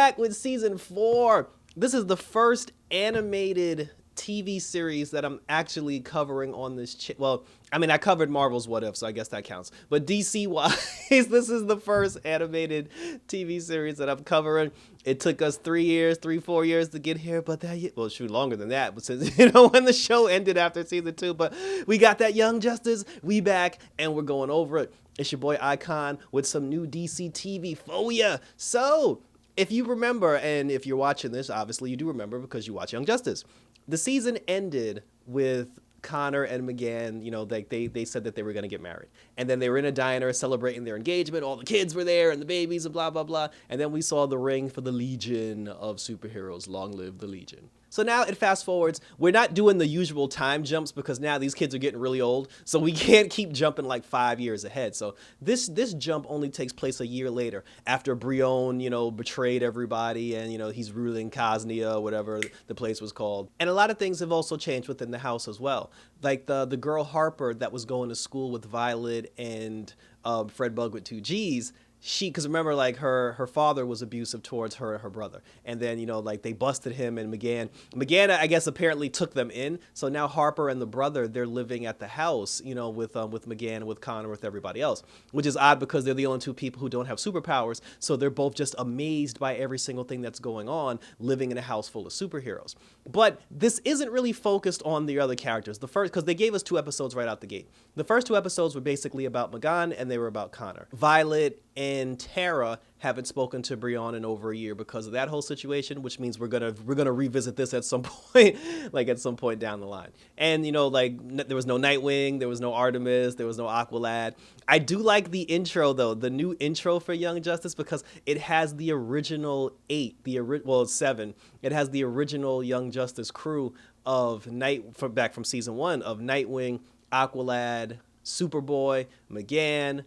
back with season 4. This is the first animated TV series that I'm actually covering on this well, I mean, I covered Marvel's What If, so I guess that counts. But DC-wise, this is the first animated TV series that I'm covering. It took us 4 years to get here, but well, shoot, longer than that, but since, when the show ended after season 2, but we got that Young Justice, we back, and we're going over it. It's your boy Icon with some new DC TV for ya. So, if you remember, and if you're watching this, obviously you do remember because you watch Young Justice. The season ended with Connor and McGann, they said that they were going to get married. And then they were in a diner celebrating their engagement. All the kids were there and the babies and blah, blah, blah. And then we saw the ring for the Legion of Superheroes. Long live the Legion. So now it fast forwards. We're not doing the usual time jumps because now these kids are getting really old. So we can't keep jumping like 5 years ahead. So this jump only takes place a year later after Brion, betrayed everybody and, he's ruling Cosnia, whatever the place was called. And a lot of things have also changed within the house as well. Like the girl Harper that was going to school with Violet and Fred Bug with 2 G's. Because remember, like, her father was abusive towards her and her brother. And then, they busted him and McGann, I guess, apparently took them in. So now Harper and the brother, they're living at the house, with McGann, with Connor, with everybody else. Which is odd because they're the only 2 people who don't have superpowers. So they're both just amazed by every single thing that's going on, living in a house full of superheroes. But this isn't really focused on the other characters. The first, because they gave us 2 episodes right out the gate. The first 2 episodes were basically about McGann and they were about Connor. Violet and Tara haven't spoken to Brion in over a year because of that whole situation, which means we're gonna revisit this at some point, like at some point down the line. And there was no Nightwing, there was no Artemis, there was no Aqualad. I do like the intro though, the new intro for Young Justice, because it has the original 7. It has the original Young Justice crew of back from season 1 of Nightwing, Aqualad, Superboy, McGann,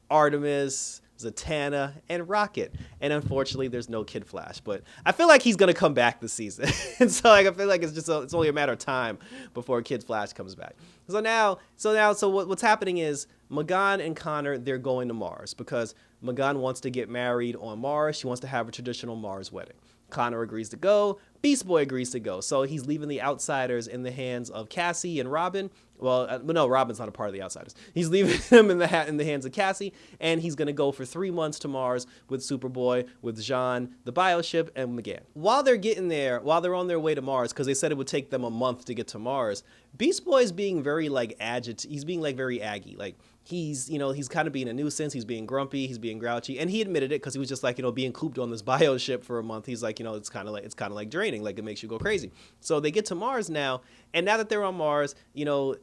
Artemis, Zatanna, and Rocket. And unfortunately, there's no Kid Flash, but I feel like he's gonna come back this season. And so I feel like it's only a matter of time before Kid Flash comes back. So what's happening is McGann and Connor, they're going to Mars because McGann wants to get married on Mars. She wants to have a traditional Mars wedding. Connor agrees to go. Beast Boy agrees to go. So he's leaving the Outsiders in the hands of Cassie and Robin. Well, no, Robin's not a part of the Outsiders. He's leaving them in the hands of Cassie, and he's going to go for 3 months to Mars with Superboy, with Jean, the bioship, and McGann. While they're on their way to Mars, because they said it would take them a month to get to Mars, Beast Boy is being very, he's being, very aggy. He's kind of being a nuisance. He's being grumpy. He's being grouchy. And he admitted it because he was just being cooped on this bioship for a month. He's like, it's kind of like draining. Like, it makes you go crazy. So they get to Mars now. And now that they're on Mars,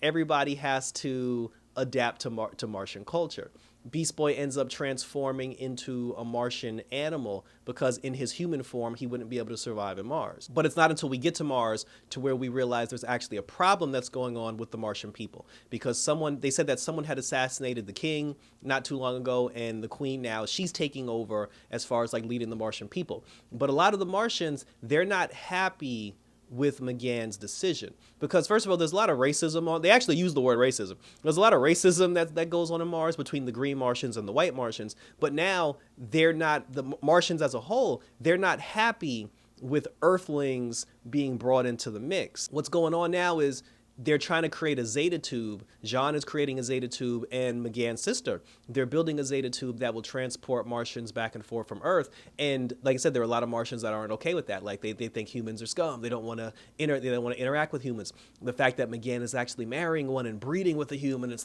everybody has to adapt to Martian culture. Beast Boy ends up transforming into a Martian animal because in his human form, he wouldn't be able to survive in Mars. But it's not until we get to Mars to where we realize there's actually a problem that's going on with the Martian people. Because they said that someone had assassinated the king not too long ago, and the queen now, she's taking over as far as leading the Martian people. But a lot of the Martians, they're not happy with McGann's decision. Because first of all, there's a lot of racism they actually use the word racism. There's a lot of racism that goes on in Mars between the green Martians and the white Martians. But now the Martians as a whole, they're not happy with Earthlings being brought into the mix. What's going on now is they're trying to create a Zeta tube. Jean is creating a Zeta tube, and McGann's sister, they're building a Zeta tube that will transport Martians back and forth from Earth. And like I said, there are a lot of Martians that aren't okay with that. They think humans are scum. They don't want to interact with humans. The fact that McGann is actually marrying one and breeding with a human, it's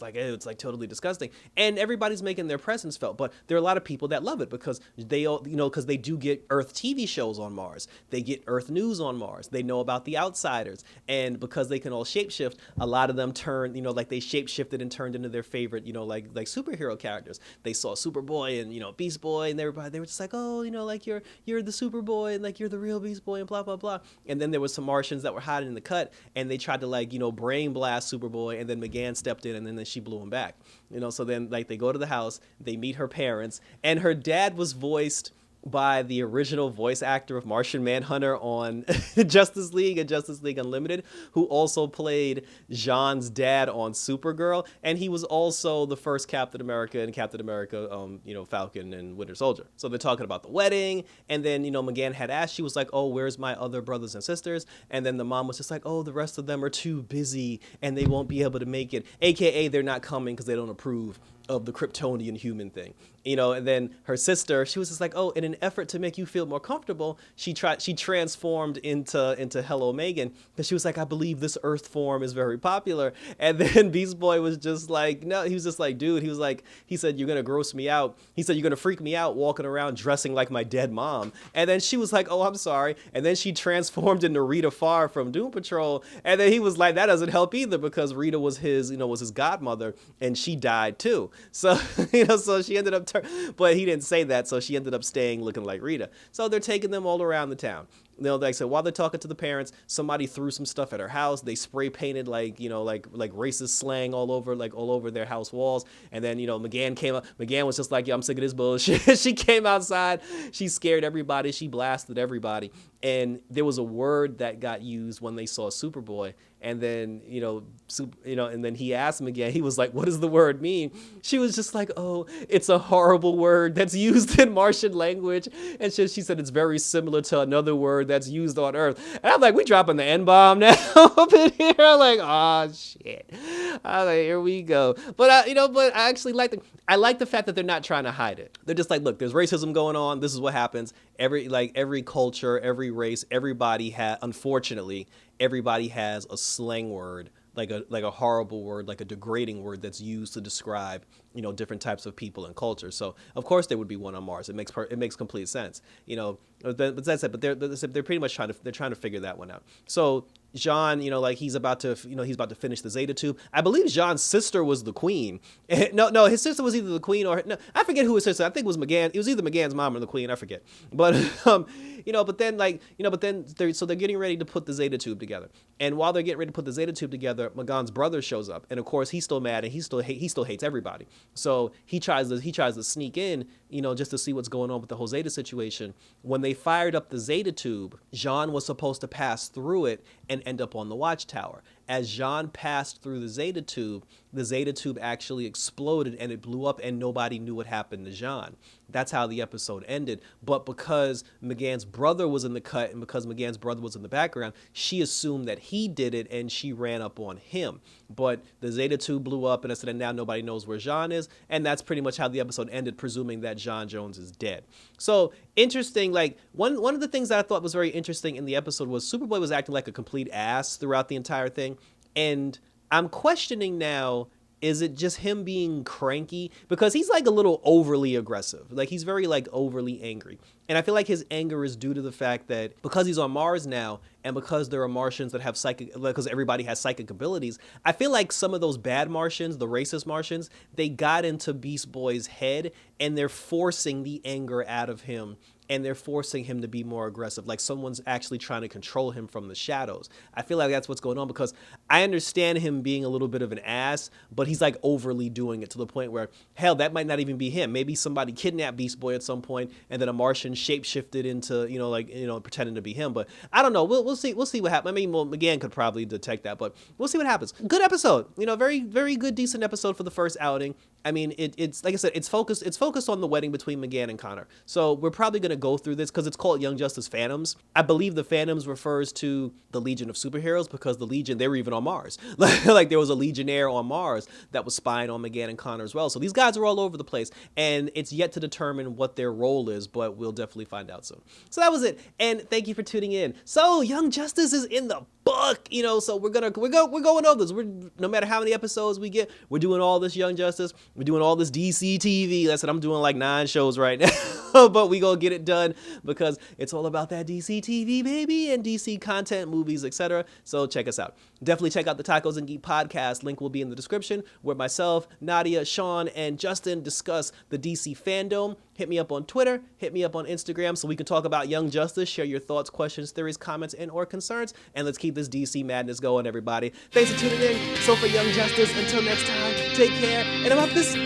totally disgusting. And everybody's making their presence felt. But there are a lot of people that love it because because they do get Earth TV shows on Mars. They get Earth news on Mars. They know about the Outsiders, and because they can all shapeshift, a lot of them turn, they shape-shifted and turned into their favorite, like superhero characters. They saw Superboy and, Beast Boy, and everybody, they were just like, oh, you're the Superboy, and you're the real Beast Boy, and blah, blah, blah. And then there was some Martians that were hiding in the cut, and they tried to brain blast Superboy, and then McGann stepped in, and then she blew him back. So then, they go to the house, they meet her parents, and her dad was voiced by the original voice actor of Martian Manhunter on Justice League and Justice League Unlimited, who also played Jean's dad on Supergirl, and he was also the first Captain America and Captain America, Falcon and Winter Soldier. So they're talking about the wedding, and then McGann had asked, she was like, "Oh, where's my other brothers and sisters?" And then the mom was just like, "Oh, the rest of them are too busy and they won't be able to make it, aka they're not coming because they don't approve of the Kryptonian human thing." And then her sister, she was just like, "Oh, in an effort to make you feel more comfortable, she transformed into Hello Megan, because she was like, I believe this Earth form is very popular." And then Beast Boy was just like, no, he was just like, dude, he said, "You're gonna gross me out." He said, "You're gonna freak me out walking around dressing like my dead mom." And then she was like, "Oh, I'm sorry." And then she transformed into Rita Farr from Doom Patrol. And then he was like, that doesn't help either, because Rita was his godmother, and she died too. So, so she ended up, but he didn't say that. So she ended up staying looking like Rita. So they're taking them all around the town. Like I said, while they're talking to the parents, somebody threw some stuff at her house. They spray painted like racist slang all over their house walls. And then, McGann came up. McGann was just like, "Yo, I'm sick of this bullshit." She came outside. She scared everybody. She blasted everybody. And there was a word that got used when they saw Superboy. And then, and then he asked him again. He was like, "What does the word mean?" She was just like, "Oh, it's a horrible word that's used in Martian language." And she said it's very similar to another word that's used on Earth. And I'm like, we dropping the N-bomb now up in here. I'm like, oh shit. I'm like, here we go. But I actually like the fact that they're not trying to hide it. They're just like, look, there's racism going on. This is what happens. Every culture, every race, unfortunately, everybody has a slang word, like a horrible word, like a degrading word that's used to describe, different types of people and culture. So of course there would be one on Mars. It makes complete sense. But that's it. But they're pretty much trying to figure that one out. So Jean, he's about to finish the Zeta tube. I believe Jean's sister was the queen. No, his sister was either the queen or no, I forget who his sister. I think it was McGann. It was either McGann's mom or the queen. I forget. But so they're getting ready to put the Zeta tube together. And while they're getting ready to put the Zeta tube together, McGann's brother shows up, and of course he's still mad and he still hates everybody. So he tries to sneak in, just to see what's going on with the whole Zeta situation. When they fired up the Zeta tube, Jean was supposed to pass through it and end up on the watchtower. As Jean passed through the Zeta tube actually exploded and it blew up, and nobody knew what happened to Jean. That's how the episode ended. But because McGann's brother was in the cut and because McGann's brother was in the background, she assumed that he did it and she ran up on him. But the Zeta tube blew up, and I said, and now nobody knows where Jean is. And that's pretty much how the episode ended, presuming that John Jones is dead. So interesting. Like one of the things that I thought was very interesting in the episode was Superboy was acting like a complete ass throughout the entire thing. And I'm questioning now, is it just him being cranky? Because he's like a little overly aggressive. Like he's very overly angry. And I feel like his anger is due to the fact that because he's on Mars now and because there are Martians that have because everybody has psychic abilities, I feel like some of those bad Martians, the racist Martians, they got into Beast Boy's head and they're forcing the anger out of him. And they're forcing him to be more aggressive. Like someone's actually trying to control him from the shadows. I feel like that's what's going on, because I understand him being a little bit of an ass, but he's like overly doing it to the point where, hell, that might not even be him. Maybe somebody kidnapped Beast Boy at some point and then a Martian shapeshifted into, pretending to be him. But I don't know. We'll see what happens. I mean, McGann could probably detect that, but we'll see what happens. Good episode. Very, very good, decent episode for the first outing. I mean, it's like I said, it's focused on the wedding between McGann and Connor. So we're probably going to go through this because it's called Young Justice Phantoms. I believe the Phantoms refers to the Legion of Superheroes, because the Legion, they were even on Mars. Like there was a Legionnaire on Mars that was spying on McGann and Connor as well. So these guys are all over the place, and it's yet to determine what their role is, but we'll definitely find out soon. So that was it, and thank you for tuning in. So Young Justice is in the book, so we're going over this. No matter how many episodes we get, we're doing all this Young Justice. We're doing all this DC TV. That's what I'm doing, like 9 shows right now. But we gonna get it done because it's all about that DC TV, baby, and DC content, movies, etc. So check us out. Definitely check out the Tacos and Geek podcast. Link will be in the description, where myself, Nadia, Sean, and Justin discuss the DC fandom. Hit me up on Twitter. Hit me up on Instagram so we can talk about Young Justice. Share your thoughts, questions, theories, comments, and or concerns. And let's keep this DC madness going, everybody. Thanks for tuning in. So for Young Justice, until next time, take care. And I'm out this...